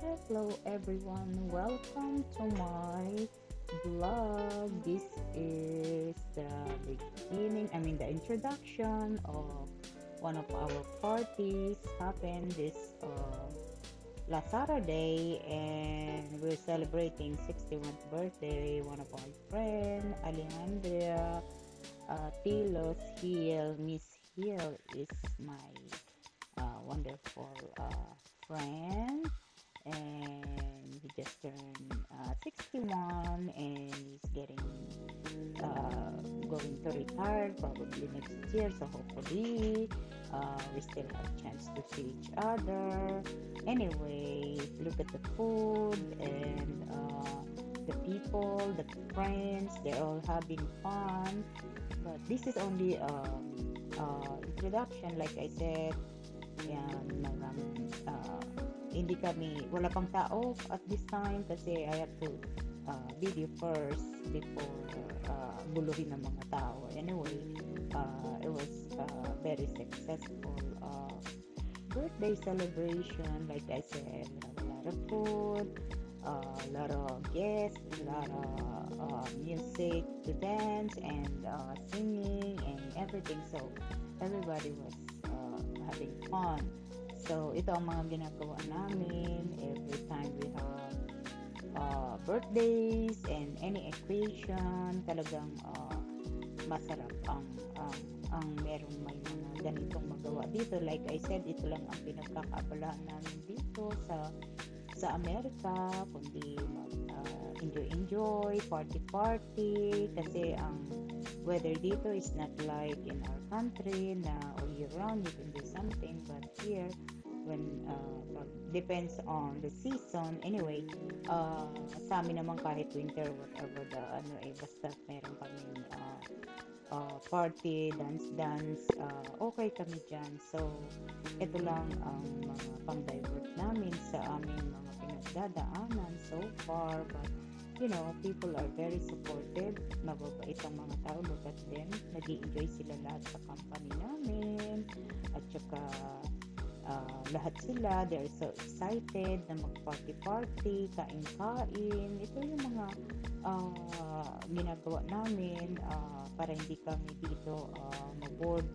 Hello everyone, welcome to my vlog. This is the the introduction of one of our parties happened this last Saturday, and we're celebrating 61st birthday. One of our friend, Alejandra Tilos Hill. Miss Hill is my wonderful friend, and he just turned 61, and he's getting going to retire probably next year. So hopefully we still have a chance to see each other. Anyway, look at the food and the people, the friends, they're all having fun. But this is only introduction, like I said. Yan, hindi wala pang tao at this time kasi I have to video first before guluhin ng mga tao. Anyway, it was very successful birthday celebration. Like I said, we have a lot of food, a lot of guests, a lot of music to dance and singing and everything. So everybody was having fun. So ito ang mga ginagawa namin every time we have birthdays and any occasion. Talagang masarap ang merong may mga ganitong magawa dito. Like I said, ito lang ang pinagkakaabalahan namin dito sa Amerika, kundi enjoy, party kasi ang weather dito is not like in our country na all year round you can do something, but here when depends on the season. Anyway, sa amin naman kahit winter, whatever basta meron kaming party, dance, okay kami dyan. So ito lang ang mga pang-divert namin sa aming mga pinagdadaanan so far. But people are very supportive. Mababait ang mga tao. Look at them. Nag-i-enjoy sila lahat sa company namin. At saka, lahat sila, they're so excited na mag-party-party, kain-kain. Ito yung mga ginagawa namin para hindi kami dito mag-board.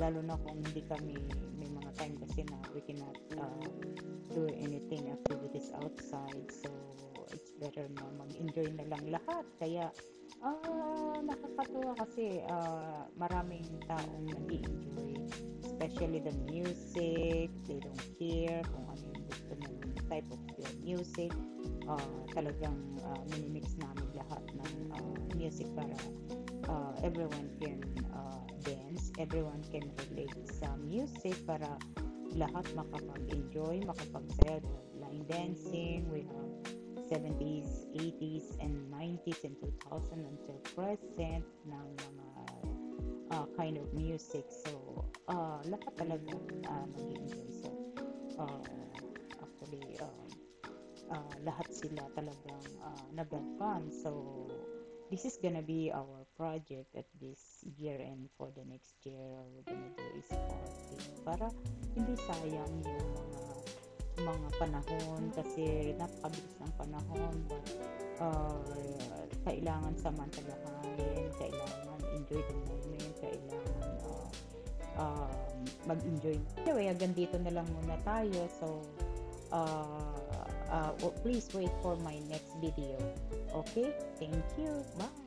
Lalo na kung hindi kami, may mga time kasi na we cannot do anything, activities outside. So, it's better na mag-enjoy na lang lahat. Kaya nakakatuwa kasi maraming taong nag-i-enjoy, especially the music. They don't care kung ano yung gusto mong type of music. Talagang minimix namin lahat ng music para everyone can dance, everyone can relate sa music para lahat makapag-enjoy, makapagsaya. Line dancing, we have 70s, 80s, and 90s, and 2000 until present ng mga kind of music. So, lahat talaga mag-enjoy. So, actually, lahat sila talagang nag-have fun. So, this is gonna be our project at this year, and for the next year, we're gonna do is party. Para hindi sayang yung mga panahon kasi napakabilis ng panahon, but kailangan samantalahanin, kailangan enjoy the moment, kailangan mag-enjoy. Anyway, hanggang dito na lang muna tayo. So please wait for my next video. Okay, thank you, bye.